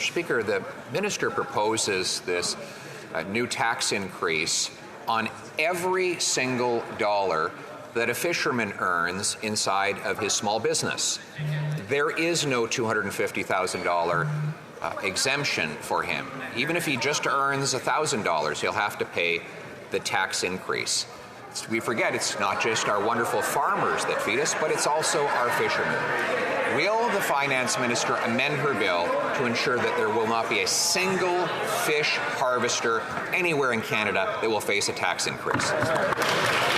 Speaker, the minister proposes this new tax increase on every single dollar that a fisherman earns inside of his small business. There is no $250,000 exemption for him. Even if he just earns $1,000, he'll have to pay the tax increase. We forget it's not just our wonderful farmers that feed us, but it's also our fishermen. Will the finance minister amend her bill to ensure that there will not be a single fish harvester anywhere in Canada that will face a tax increase?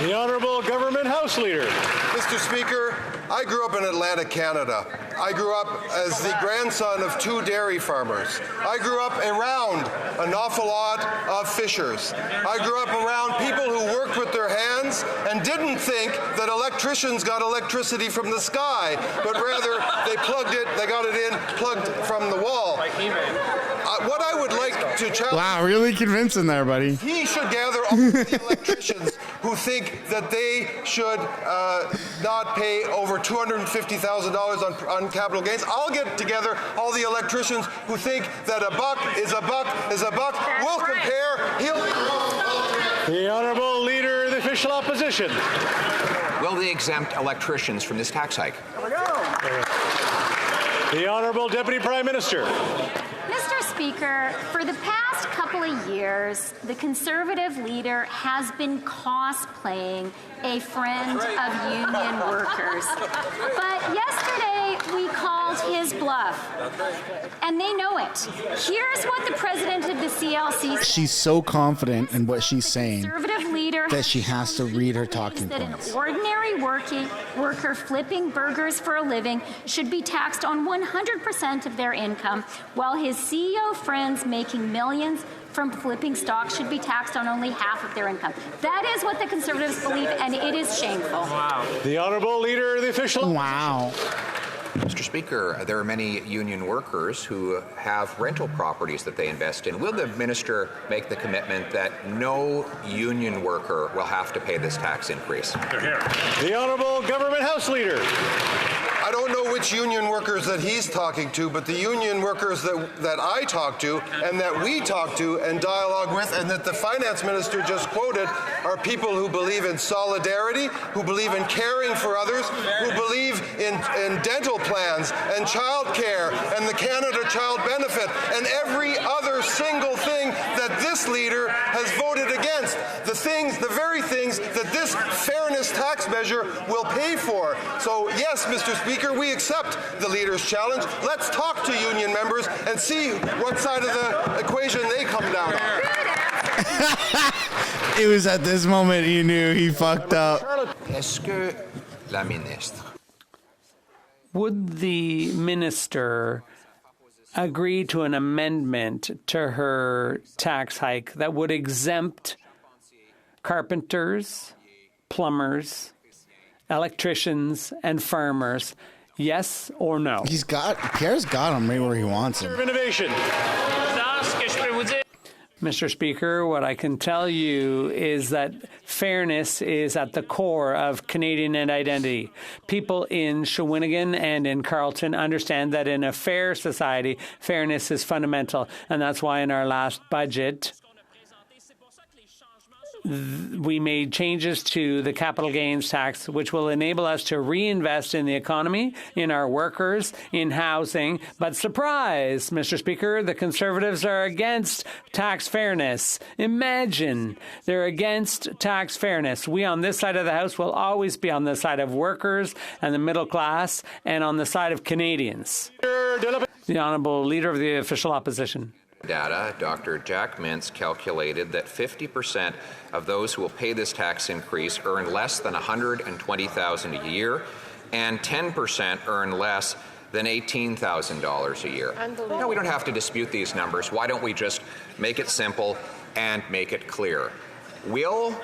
The Honourable Government House Leader. Mr. Speaker, I grew up in Atlantic, Canada. I grew up as the grandson of 2 dairy farmers. I grew up around an awful lot of fishers. I grew up around people who worked with their hands and didn't think that electricians got electricity from the sky, but rather they got it in, plugged from the wall. What I would like to challenge... Wow, really convincing there, buddy. He should gather all of the electricians who think that they should not pay over $250,000 on capital gains. I'll get together all the electricians who think that a buck is a buck is a buck. We'll compare. The Honourable Leader of the Official Opposition. Will they exempt electricians from this tax hike? The Honourable Deputy Prime Minister. Mr. Speaker, for the past couple of years, the Conservative leader has been cosplaying a friend of union workers. But yesterday, we called his bluff, and they know it. Here's what the president of the CLC said. She's so confident in what she's saying Conservative leader that she has to read her talking that points. An ordinary worker flipping burgers for a living should be taxed on 100% of their income, while his CEO friends making millions from flipping stocks should be taxed on only half of their income. That is what the Conservatives believe, and it is shameful. Wow. The Honourable Leader of the Official... Wow. Mr. Speaker, there are many union workers who have rental properties that they invest in. Will the minister make the commitment that no union worker will have to pay this tax increase? The Honourable Government House Leader. I don't know which union workers that he's talking to, but the union workers that I talk to and that we talk to and dialogue with and that the finance minister just quoted are people who believe in solidarity, who believe in caring for others, who believe in dental plans and child care and the Canada Child Benefit and every other single thing that this leader has voted against. The very things that this fairness tax measure will pay for. So yes, Mr. Speaker, we accept the leader's challenge. Let's talk to union members and see what side of the equation they come down on. It was at this moment he knew he fucked up. Est-ce que la ministre... Would the minister agree to an amendment to her tax hike that would exempt carpenters, plumbers, electricians, and farmers? Yes or no? Pierre's got him right where he wants him. Innovation. Mr. Speaker, what I can tell you is that fairness is at the core of Canadian identity. People in Shawinigan and in Carleton understand that in a fair society, fairness is fundamental. And that's why in our last budget, we made changes to the capital gains tax, which will enable us to reinvest in the economy, in our workers, in housing. But surprise, Mr. Speaker, the Conservatives are against tax fairness. Imagine they're against tax fairness. We on this side of the House will always be on the side of workers and the middle class and on the side of Canadians. The Honourable Leader of the Official Opposition. Data, Dr. Jack Mintz calculated that 50% of those who will pay this tax increase earn less than $120,000 a year, and 10% earn less than $18,000 a year. No, we don't have to dispute these numbers. Why don't we just make it simple and make it clear? Will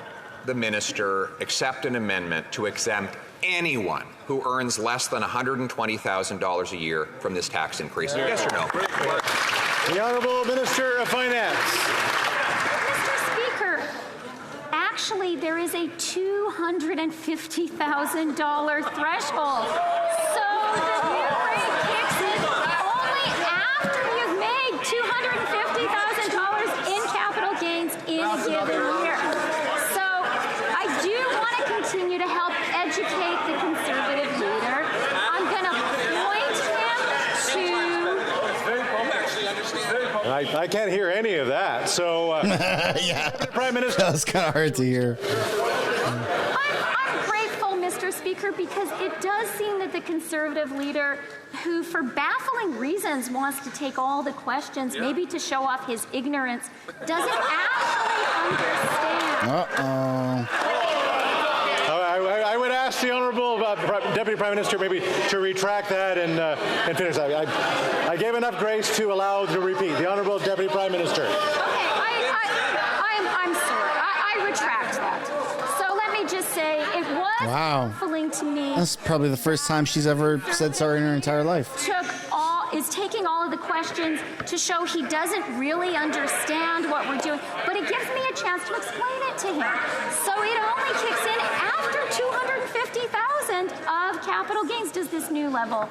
the minister accept an amendment to exempt anyone who earns less than $120,000 a year from this tax increase? Yes or no? The Honourable Minister of Finance. Mr. Speaker, actually, there is a $250,000 threshold. So the new rate kicks in only after you've made And I can't hear any of that. So, Yeah. Prime Minister. That was kind of hard to hear. I'm grateful, Mr. Speaker, because it does seem that the Conservative leader, who for baffling reasons wants to take all the questions, maybe to show off his ignorance, doesn't actually understand. Uh-oh. I would ask the Honourable Deputy Prime Minister maybe to retract that and finish that. I gave enough grace to allow to repeat. The Honourable Deputy Prime Minister. Okay, I'm sorry. I retract that. So let me just say, it was baffling to me. That's probably the first time she's ever said sorry in her entire life. Is taking all of the questions to show he doesn't really understand what we're doing, but it gives me a chance to explain it to him. So it only kicks in after 250,000 of capital gains does this new level.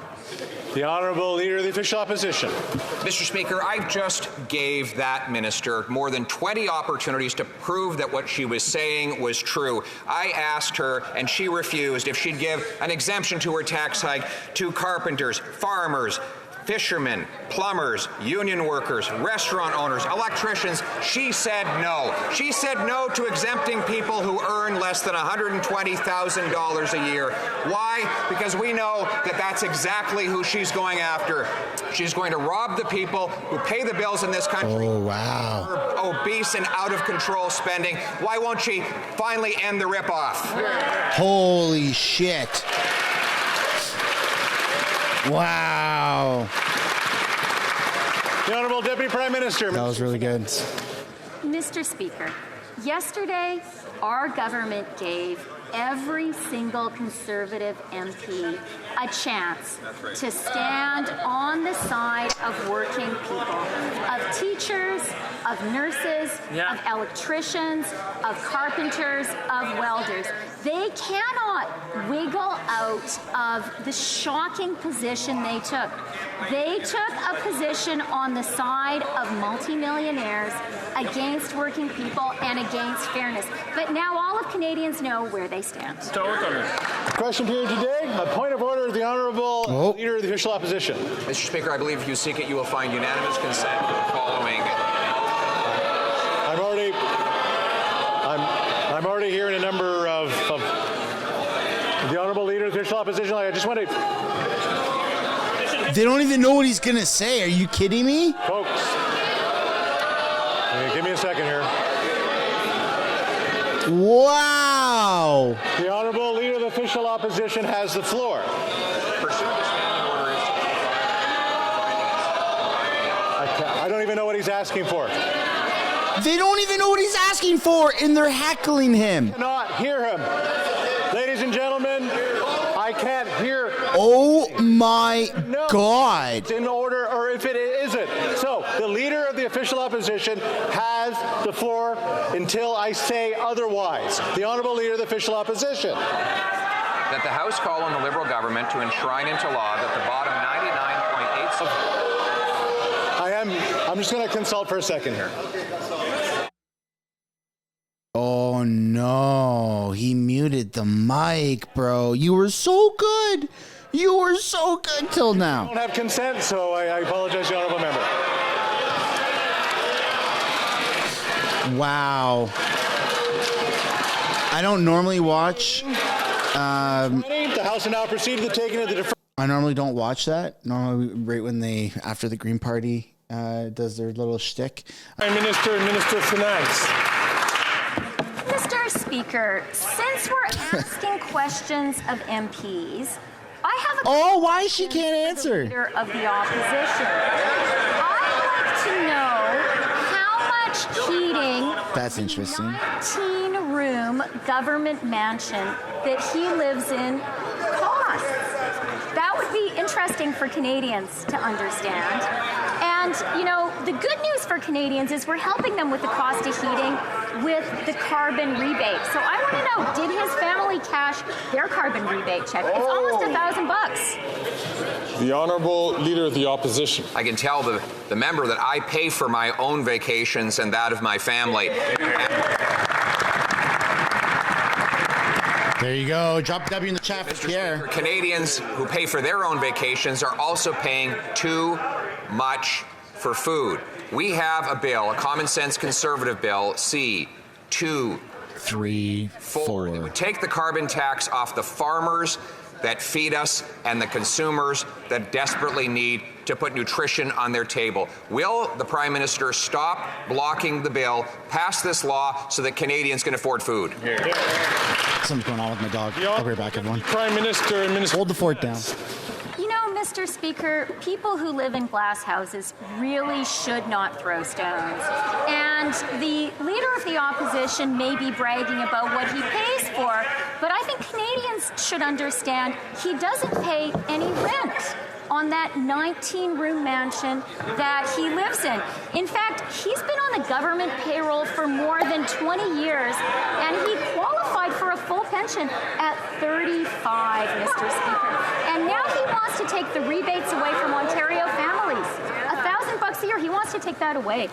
The Honourable Leader of the Official Opposition. Mr. Speaker, I just gave that minister more than 20 opportunities to prove that what she was saying was true. I asked her, and she refused, if she'd give an exemption to her tax hike to carpenters, farmers, fishermen, plumbers, union workers, restaurant owners, electricians. She said no. She said no to exempting people who earn less than $120,000 a year. Why? Because we know that that's exactly who she's going after. She's going to rob the people who pay the bills in this country. Oh, wow. For obese and out-of-control spending. Why won't she finally end the ripoff? Holy shit. Wow. The Honourable Deputy Prime Minister. That was really good. Mr. Speaker, yesterday our government gave every single Conservative MP a chance to stand on the side of working people, of teachers, of nurses, of electricians, of carpenters, of welders. They cannot wiggle out of the shocking position they took. They took a position on the side of multimillionaires against working people and against fairness. But now all of Canadians know where they stand. Question period today. A point of order, the Honourable Leader of the Official Opposition. Mr. Speaker, I believe if you seek it, you will find unanimous consent following. I'm already hearing a number of the Honourable Leader of the Official Opposition. I just want to... They don't even know what he's going to say. Are you kidding me? Folks, give me a second here. Wow. The Honourable Leader of the Official Opposition has the floor. I don't even know what he's asking for. They don't even know what he's asking for, and they're heckling him. I cannot hear him. Ladies and gentlemen, I can't hear. Oh my God. It's in order, or if it isn't. So, the Leader of the Official Opposition has the floor until I say otherwise. The Honourable Leader of the Official Opposition. That the House call on the Liberal government to enshrine into law that the bottom 99.8... I'm just going to consult for a second here. Oh no, he muted the mic, bro. You were so good. You were so good till now. I don't have consent, so I apologize to the Honourable Member. Wow. I don't normally watch. The House will now proceed to the taking of the deferred. I normally don't watch that. Normally, right when after the Green Party does their little shtick. Prime Minister and Minister of Finance. Mr. Speaker, since we're asking questions of MPs, I have a why she can't answer? Leader of the opposition. I'd like to know how much heating That's interesting. 19-room government mansion that he lives in costs. That would be interesting for Canadians to understand. And, you know, the good news for Canadians is we're helping them with the cost of heating with the carbon rebate. So I want to know, did his family cash their carbon rebate check? It's almost $1,000. The Honourable Leader of the Opposition. I can tell the member that I pay for my own vacations and that of my family. There you go. Drop W in the chat for Pierre. Canadians who pay for their own vacations are also paying too much for food. We have a bill, a common sense conservative bill, C-2, 3, 4. It would take the carbon tax off the farmers that feed us and the consumers that desperately need to put nutrition on their table. Will the Prime Minister stop blocking the bill, pass this law so that Canadians can afford food? Something's going on with my dog. I'll be right back, everyone. Prime Minister and Minister. Hold the fort down. You know, Mr. Speaker, people who live in glass houses really should not throw stones. And the Leader of the Opposition may be bragging about what he pays for, but I think Canadians should understand he doesn't pay any rent on that 19-room mansion that he lives in. In fact, he's been on the government payroll for more than 20 years, and he qualified for a full pension at 35, Mr. Speaker. And now he wants to take the rebates away from Ontario families. $1,000 a year, he wants to take that away.